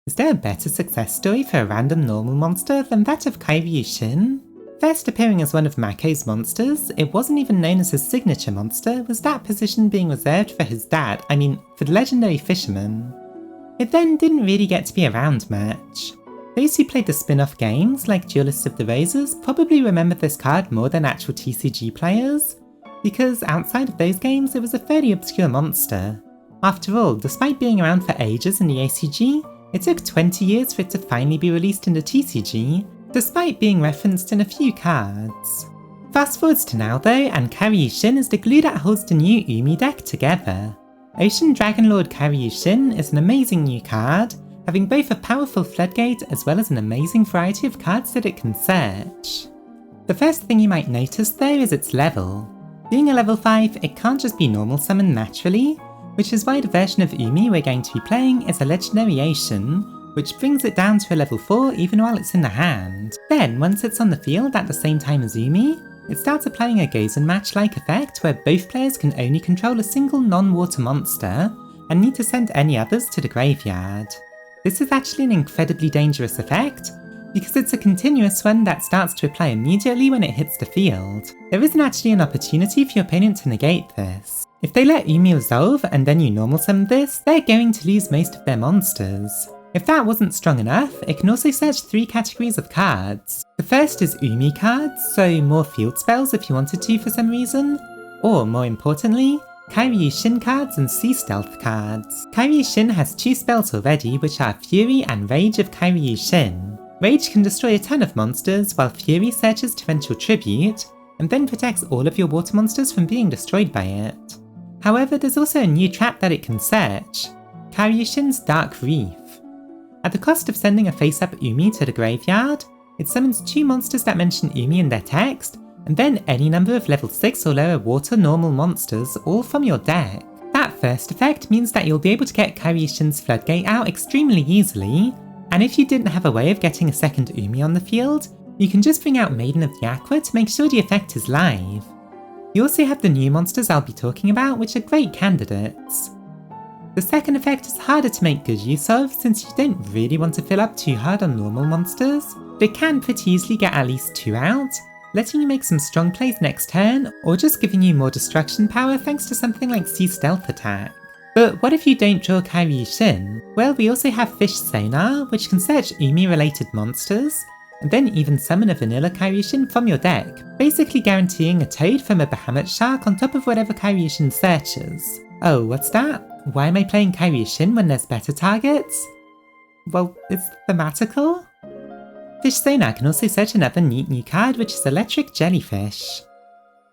Is there a better success story for a random normal monster than that of Kairyu-Shin? First appearing as one of Mako's monsters, it wasn't even known as his signature monster, with that position being reserved for his dad, for the legendary fisherman. It then didn't really get to be around much. Those who played the spin-off games, like Duelists of the Roses, probably remember this card more than actual TCG players, because outside of those games it was a fairly obscure monster. After all, despite being around for ages in the ACG, it took 20 years for it to finally be released in the TCG, despite being referenced in a few cards. Fast forwards to now though, and Kairyu-Shin is the glue that holds the new Umi deck together. Ocean Lord Kairyu Shin is an amazing new card, having both a powerful floodgate as well as an amazing variety of cards that it can search. The first thing you might notice though is its level. Being a level 5, it can't just be normal summoned naturally, which is why the version of Umi we're going to be playing is a Legendary Ocean, which brings it down to a level 4 even while it's in the hand. Then, once it's on the field at the same time as Umi, it starts applying a Gozen match-like effect where both players can only control a single non-water monster, and need to send any others to the graveyard. This is actually an incredibly dangerous effect, because it's a continuous one that starts to apply immediately when it hits the field. There isn't actually an opportunity for your opponent to negate this. If they let Umi resolve and then you normal summon this, they're going to lose most of their monsters. If that wasn't strong enough, it can also search 3 categories of cards. The first is Umi cards, so more field spells if you wanted to for some reason, or more importantly, Kairyu-Shin cards and Sea Stealth cards. Kairyu-Shin has 2 spells already, which are Fury and Rage of Kairyu-Shin. Rage can destroy a ton of monsters, while Fury searches Torrential Tribute, and then protects all of your water monsters from being destroyed by it. However, there's also a new trap that it can search, Kairyu-Shin's Dark Reef. At the cost of sending a face-up Umi to the graveyard, it summons 2 monsters that mention Umi in their text, and then any number of level 6 or lower water normal monsters, all from your deck. That first effect means that you'll be able to get Kairyu-Shin's Floodgate out extremely easily, and if you didn't have a way of getting a second Umi on the field, you can just bring out Maiden of the Aqua to make sure the effect is live. You also have the new monsters I'll be talking about, which are great candidates. The second effect is harder to make good use of, since you don't really want to fill up too hard on normal monsters, but it can pretty easily get at least 2 out, letting you make some strong plays next turn, or just giving you more destruction power thanks to something like Sea Stealth attack. But what if you don't draw Kairyu-Shin? Well, we also have Fish Sonar, which can search Umi-related monsters, and then even summon a vanilla Kairyu-Shin from your deck, basically guaranteeing a toad from a Bahamut shark on top of whatever Kairyu-Shin searches. Oh, what's that? Why am I playing Kairyu-Shin when there's better targets? Well, it's thematical. Fish Sonar can also search another neat new card, which is Electric Jellyfish.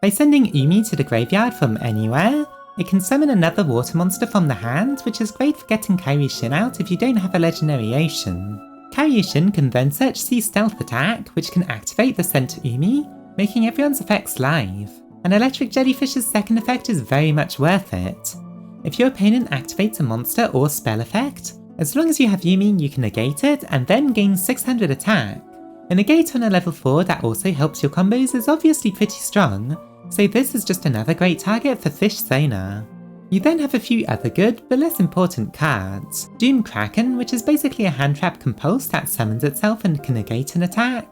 By sending Umi to the graveyard from anywhere, it can summon another water monster from the hand, which is great for getting Kairyu-Shin out if you don't have a Legendary Ocean. Kairyu-Shin can then search Sea Stealth attack, which can activate the sent Umi, making everyone's effects live. And Electric Jellyfish's second effect is very much worth it. If your opponent activates a monster or spell effect, as long as you have Umi, you can negate it and then gain 600 attack. A negate on a level 4 that also helps your combos is obviously pretty strong, so this is just another great target for Fish Sonar. You then have a few other good, but less important cards. Doom Kraken, which is basically a hand trap compulse that summons itself and can negate an attack.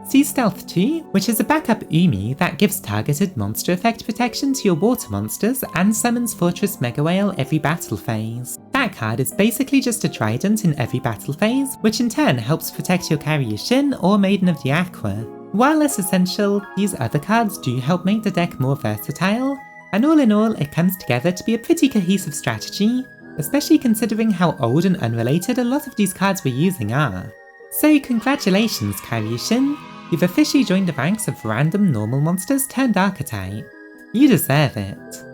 Sea Stealth 2, which is a backup Umi that gives targeted monster effect protection to your water monsters and summons Fortress Mega Whale every battle phase. That card is basically just a trident in every battle phase, which in turn helps protect your Kairyu-Shin or Maiden of the Aqua. While less essential, these other cards do help make the deck more versatile, and all in all it comes together to be a pretty cohesive strategy, especially considering how old and unrelated a lot of these cards we're using are. So congratulations Kairyu-Shin! You've officially joined the ranks of random normal monsters turned archetype. You deserve it.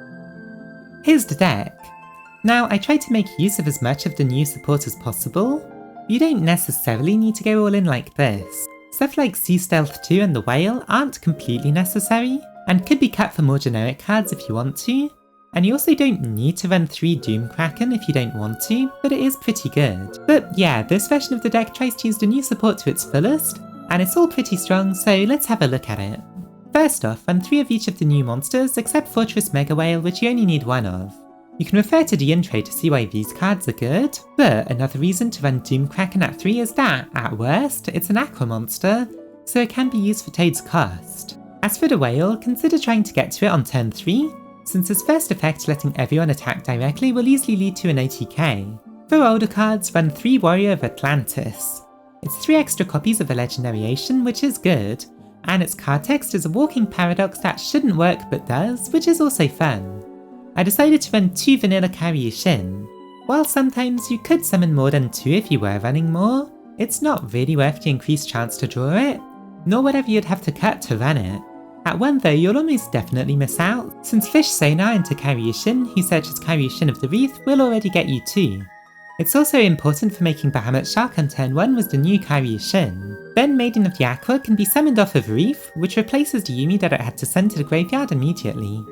Here's the deck. Now, I tried to make use of as much of the new support as possible. You don't necessarily need to go all in like this. Stuff like Sea Stealth 2 and the Whale aren't completely necessary, and could be cut for more generic cards if you want to. And you also don't need to run 3 Doom Kraken if you don't want to, but it is pretty good. But yeah, this version of the deck tries to use the new support to its fullest, and it's all pretty strong, so let's have a look at it. First off, run 3 of each of the new monsters except Fortress Mega Whale, which you only need 1 of. You can refer to the intro to see why these cards are good, but another reason to run Doomkraken at 3 is that, at worst, it's an aqua monster, so it can be used for Toad's cost. As for the whale, consider trying to get to it on turn 3, since its first effect letting everyone attack directly will easily lead to an OTK. For older cards, run 3 Warrior of Atlantis. It's 3 extra copies of a Legendary Ocean, which is good, and its card text is a walking paradox that shouldn't work but does, which is also fun. I decided to run 2 vanilla Kairyu-Shin. While sometimes you could summon more than 2 if you were running more, it's not really worth the increased chance to draw it, nor whatever you'd have to cut to run it. At 1 though, you'll almost definitely miss out, since Fish Sonar into Kairyu-Shin, who searches Kairyu-Shin of the Reef, will already get you 2. It's also important for making Bahamut Shark on turn 1 with the new Kairyu-Shin. Then Maiden of the Aqua can be summoned off of Reef, which replaces the Umi that it had to send to the graveyard immediately.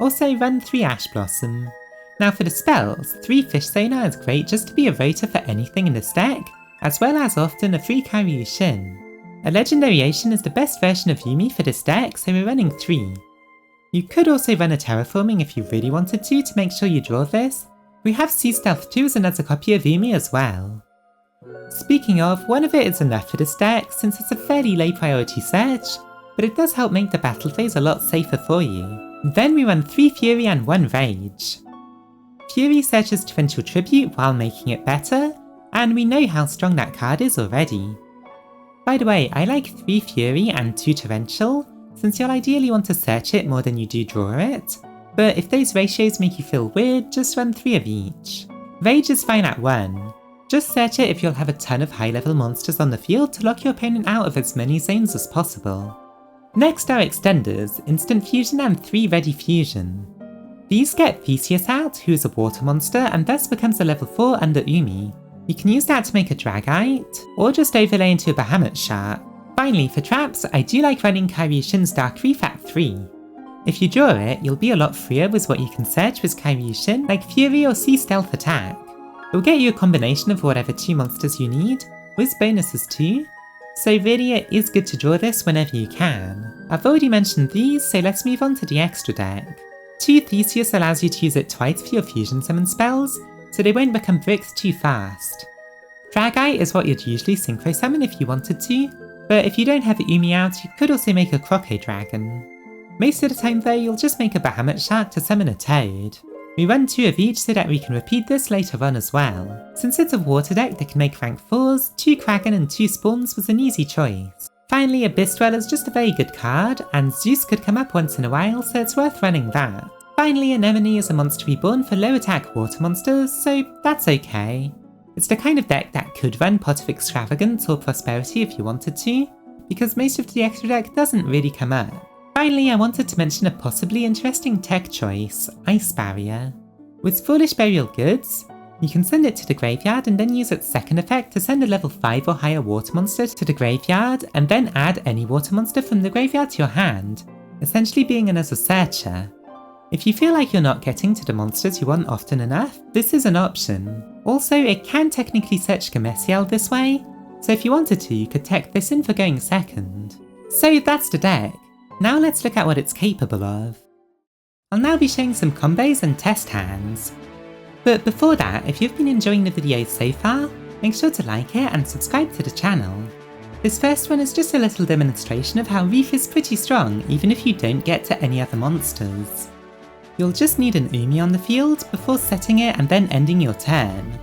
Also run 3 Ash Blossom. Now for the spells, 3 Fish Sonar is great just to be a voter for anything in this deck, as well as often a free Kairyu-Shin. A Legendary Ocean is the best version of Umi for this deck, so we're running 3. You could also run a Terraforming if you really wanted to make sure you draw this. We have Sea Stealth 2 as another copy of Umi as well. Speaking of, one of it is enough for this deck since it's a fairly low priority search, but it does help make the battle phase a lot safer for you. Then we run 3 Fury and 1 Rage. Fury searches Torrential Tribute while making it better, and we know how strong that card is already. By the way, I like 3 Fury and 2 Torrential, since you'll ideally want to search it more than you do draw it, but if those ratios make you feel weird, just run 3 of each. Rage is fine at 1. Just search it if you'll have a ton of high level monsters on the field to lock your opponent out of as many zones as possible. Next are Extenders, Instant Fusion and 3 Ready Fusion. These get Theseus out, who is a water monster and thus becomes a level 4 under Umi. You can use that to make a Dragite, or just overlay into a Bahamut Shark. Finally, for traps, I do like running Kairyu-Shin's Dark Reef at 3. If you draw it, you'll be a lot freer with what you can search with Kairyu-Shin, like Fury or Sea Stealth Attack. It will get you a combination of whatever 2 monsters you need, with bonuses too, so really it is good to draw this whenever you can. I've already mentioned these, so let's move on to the extra deck. 2 Theseus allows you to use it twice for your fusion summon spells, so they won't become bricks too fast. Dragite is what you'd usually synchro summon if you wanted to, but if you don't have Umi out, you could also make a Croco Dragon. Most of the time though, you'll just make a Bahamut Shark to summon a Toad. We run 2 of each so that we can repeat this later on as well. Since it's a water deck that can make rank 4s, 2 Kraken and 2 Spawns was an easy choice. Finally, Abyss Dweller is just a very good card, and Zeus could come up once in a while, so it's worth running that. Finally, Anemone is a monster reborn for low attack water monsters, so that's okay. It's the kind of deck that could run Pot of Extravagance or Prosperity if you wanted to, because most of the extra deck doesn't really come up. Finally, I wanted to mention a possibly interesting tech choice, Ice Barrier. With Foolish Burial Goods, you can send it to the graveyard and then use its second effect to send a level 5 or higher water monster to the graveyard, and then add any water monster from the graveyard to your hand, essentially being another searcher. If you feel like you're not getting to the monsters you want often enough, this is an option. Also, it can technically search Gamesiel this way, so if you wanted to, you could tech this in for going second. So that's the deck. Now let's look at what it's capable of. I'll now be showing some combos and test hands. But before that, if you've been enjoying the videos so far, make sure to like it and subscribe to the channel. This first one is just a little demonstration of how Reef is pretty strong even if you don't get to any other monsters. You'll just need an Umi on the field before setting it and then ending your turn.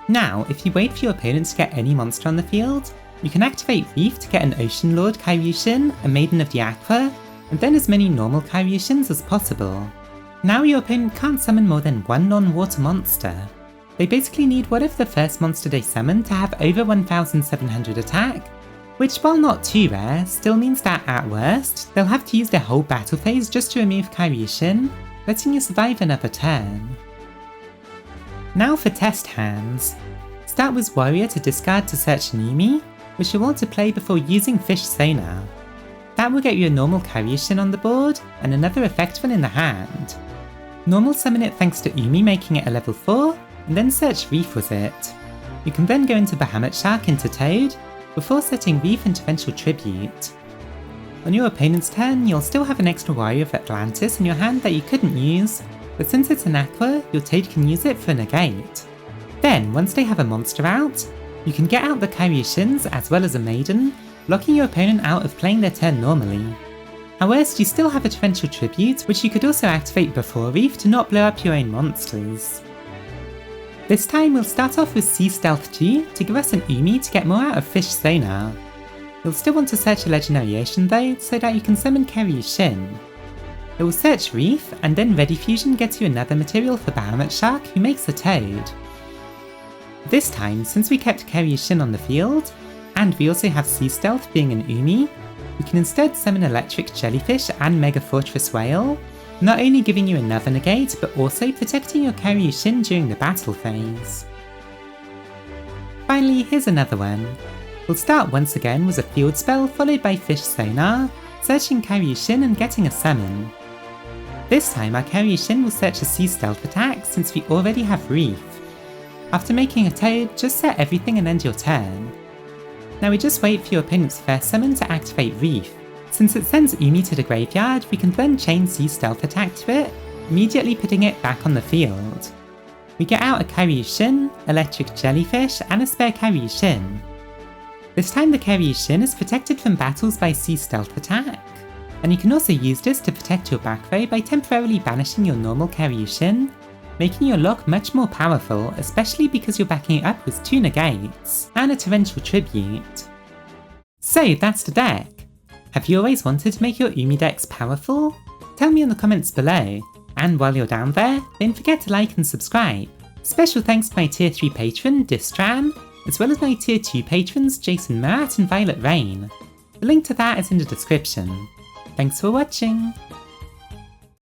Now, if you wait for your opponent to get any monster on the field, you can activate Reef to get an Ocean Lord Kairyu Shin, a Maiden of the Aqua, and then as many normal Kairyu Shins as possible. Now your opponent can't summon more than 1 non-water monster. They basically need whatever the first monster they summon to have over 1700 attack, which while not too rare, still means that at worst, they'll have to use their whole battle phase just to remove Kairyu Shin, letting you survive another turn. Now for test hands. Start with Warrior to discard to search an Umi, which you'll want to play before using Fish Sonar. That will get you a normal Kairyu Shin on the board, and another effect one in the hand. Normal summon it thanks to Umi making it a level 4, and then search Reef with it. You can then go into Bahamut Shark into Toad, before setting Reef and Torrential Tribute. On your opponent's turn, you'll still have an extra Warrior of Atlantis in your hand that you couldn't use, but since it's an aqua, your Toad can use it for a negate. Then, once they have a monster out, you can get out the Kairyu-Shins as well as a Maiden, blocking your opponent out of playing their turn normally. At worst, you still have a Torrential Tribute, which you could also activate before Reef to not blow up your own monsters. This time we'll start off with Sea Stealth 2 to give us an Umi to get more out of Fish Sonar. You'll still want to search a Legendary Ocean though, so that you can summon Kairyu-Shin. It will search Reef, and then Ready Fusion gets you another material for Bahamut Shark, who makes a Toad. This time, since we kept Kairyu-Shin on the field, and we also have Sea Stealth being an Umi, we can instead summon Electric Jellyfish and Mega Fortress Whale, not only giving you another negate, but also protecting your Kairyu-Shin during the battle phase. Finally, here's another one. We'll start once again with a field spell followed by Fish Sonar, searching Kairyu-Shin and getting a summon. This time our Kairyu-Shin will search a Sea Stealth attack since we already have Reef. After making a Toad, just set everything and end your turn. Now we just wait for your opponent's first summon to activate Reef. Since it sends Umi to the graveyard, we can then chain Sea Stealth attack to it, immediately putting it back on the field. We get out a Kairyu-Shin, Electric Jellyfish, and a spare Kairyu-Shin. This time the Kairyu-Shin is protected from battles by Sea Stealth attack, and you can also use this to protect your back row by temporarily banishing your normal Kairyu-Shin, making your lock much more powerful, especially because you're backing it up with 2 negates and a Torrential Tribute. So that's the deck! Have you always wanted to make your Umi decks powerful? Tell me in the comments below, and while you're down there, don't forget to like and subscribe. Special thanks to my Tier 3 patron, Distran, as well as my Tier 2 patrons, Jason Murat and Violet Rain. The link to that is in the description. Thanks for watching!